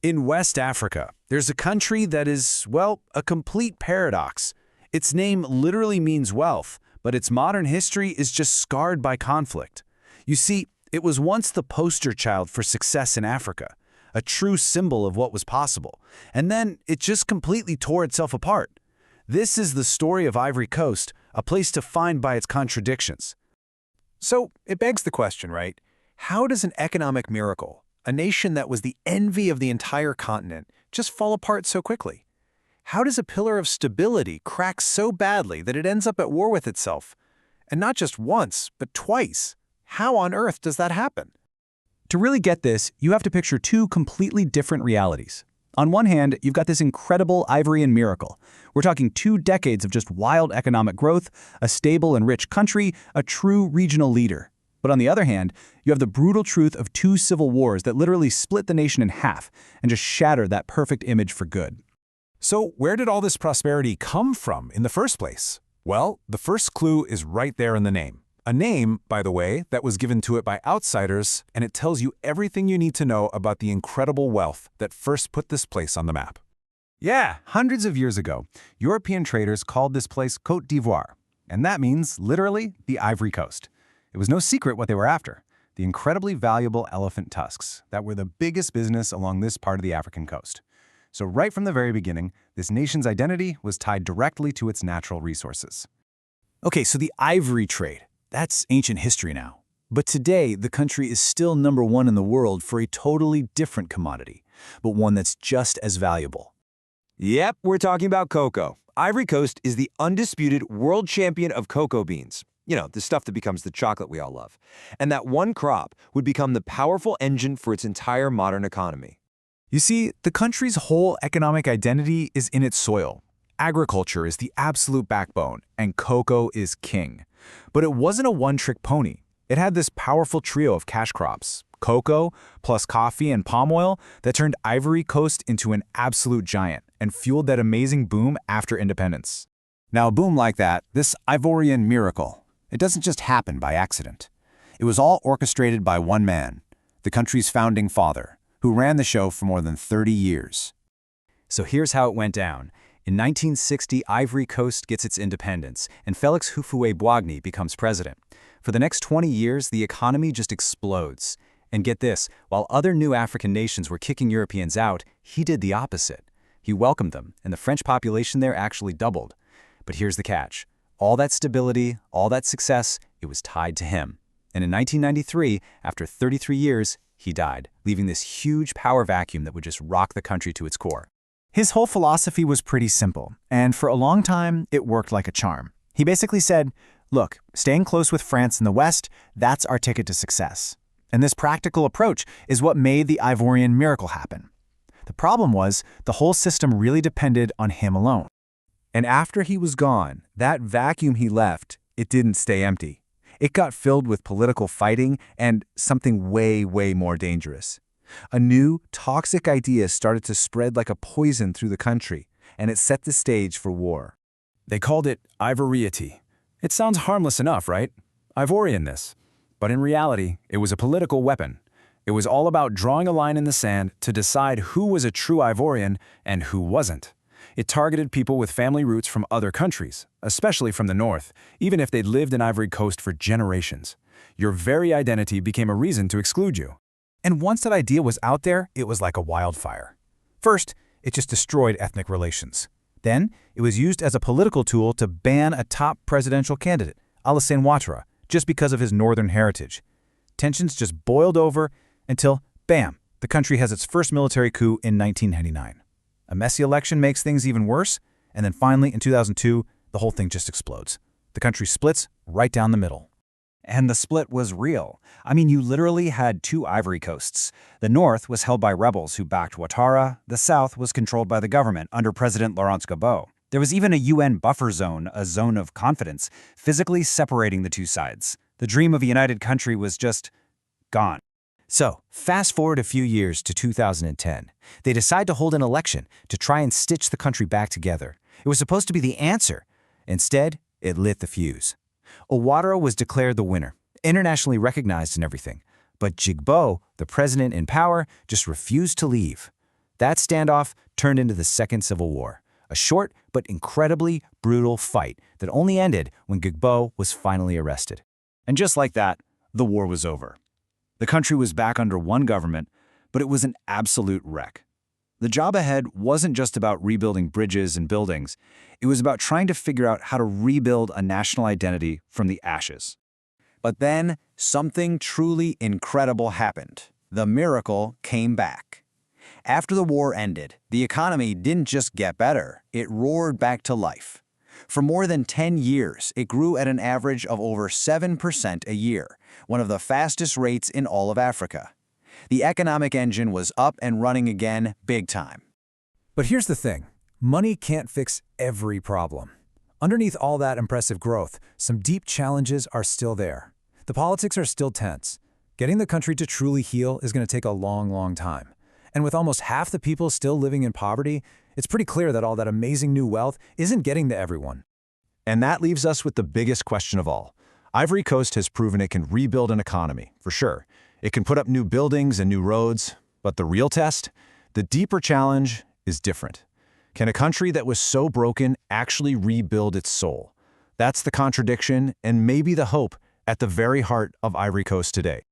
In West Africa, there's a country that is, well, a complete paradox. Its name literally means wealth, but its modern history is just scarred by conflict. You see, it was once the poster child for success in Africa, a true symbol of what was possible, and then it just completely tore itself apart. This is the story of Ivory Coast, a place defined by its contradictions. So it begs the question, right? How does an economic miracle, a nation that was the envy of the entire continent, just fall apart so quickly? How does a pillar of stability crack so badly that it ends up at war with itself? And not just once, but twice. How on earth does that happen? To really get this, you have to picture two completely different realities. On one hand, you've got this incredible Ivorian miracle. We're talking 2 decades of just wild economic growth, a stable and rich country, a true regional leader. But on the other hand, you have the brutal truth of 2 civil wars that literally split the nation in half and just shatter that perfect image for good. So where did all this prosperity come from in the first place? Well, the first clue is right there in the name. A name, by the way, that was given to it by outsiders, and it tells you everything you need to know about the incredible wealth that first put this place on the map. Yeah, hundreds of years ago, European traders called this place Côte d'Ivoire, and that means, literally, the Ivory Coast. It was no secret what they were after, the incredibly valuable elephant tusks that were the biggest business along this part of the African coast. So right from the very beginning, this nation's identity was tied directly to its natural resources. Okay, so the ivory trade, that's ancient history now. But today, the country is still #1 in the world for a totally different commodity, but one that's just as valuable. Yep, we're talking about cocoa. Ivory Coast is the undisputed world champion of cocoa beans. You know, the stuff that becomes the chocolate we all love. And that one crop would become the powerful engine for its entire modern economy. You see, the country's whole economic identity is in its soil. Agriculture is the absolute backbone, and cocoa is king. But it wasn't a one-trick pony. It had this powerful trio of cash crops, cocoa plus coffee and palm oil, that turned Ivory Coast into an absolute giant and fueled that amazing boom after independence. Now, a boom like that, this Ivorian miracle, it doesn't just happen by accident. It was all orchestrated by one man, the country's founding father, who ran the show for more than 30 years. So here's how it went down. In 1960, Ivory Coast gets its independence, and Félix Houphouët-Boigny becomes president. For the next 20 years, the economy just explodes. And get this, while other new African nations were kicking Europeans out, he did the opposite. He welcomed them, and the French population there actually doubled. But here's the catch. All that stability, all that success, it was tied to him. And in 1993, after 33 years, he died, leaving this huge power vacuum that would just rock the country to its core. His whole philosophy was pretty simple, and for a long time, it worked like a charm. He basically said, look, staying close with France in the West, that's our ticket to success. And this practical approach is what made the Ivorian miracle happen. The problem was, the whole system really depended on him alone. And after he was gone, that vacuum he left, it didn't stay empty. It got filled with political fighting and something way, way more dangerous. A new, toxic idea started to spread like a poison through the country, and it set the stage for war. They called it ivoriety. It sounds harmless enough, right? Ivorianness. But in reality, it was a political weapon. It was all about drawing a line in the sand to decide who was a true Ivorian and who wasn't. It targeted people with family roots from other countries, especially from the north, even if they'd lived in Ivory Coast for generations. Your very identity became a reason to exclude you. And once that idea was out there, it was like a wildfire. First, it just destroyed ethnic relations. Then, it was used as a political tool to ban a top presidential candidate, Alassane Ouattara, just because of his northern heritage. Tensions just boiled over until, bam, the country has its first military coup in 1999. A messy election makes things even worse, and then finally, in 2002, the whole thing just explodes. The country splits right down the middle. And the split was real. I mean, you literally had 2 Ivory Coasts. The north was held by rebels who backed Ouattara. The south was controlled by the government under President Laurent Gbagbo. There was even a UN buffer zone, a zone of confidence, physically separating the 2 sides. The dream of a united country was just gone. So, fast forward a few years to 2010. They decide to hold an election to try and stitch the country back together. It was supposed to be the answer. Instead, it lit the fuse. Ouattara was declared the winner, internationally recognized and everything. But Gbagbo, the president in power, just refused to leave. That standoff turned into the Second Civil War, a short but incredibly brutal fight that only ended when Gbagbo was finally arrested. And just like that, the war was over. The country was back under one government, but it was an absolute wreck. The job ahead wasn't just about rebuilding bridges and buildings. It was about trying to figure out how to rebuild a national identity from the ashes. But then, something truly incredible happened. The miracle came back. After the war ended, the economy didn't just get better, it roared back to life. For more than 10 years, it grew at an average of over 7% a year, one of the fastest rates in all of Africa. The economic engine was up and running again, big time. But here's the thing. Money can't fix every problem. Underneath all that impressive growth, some deep challenges are still there. The politics are still tense. Getting the country to truly heal is going to take a long, long time. And with almost half the people still living in poverty, it's pretty clear that all that amazing new wealth isn't getting to everyone. And that leaves us with the biggest question of all. Ivory Coast has proven it can rebuild an economy, for sure. It can put up new buildings and new roads, but the real test, the deeper challenge, is different. Can a country that was so broken actually rebuild its soul? That's the contradiction and maybe the hope at the very heart of Ivory Coast today.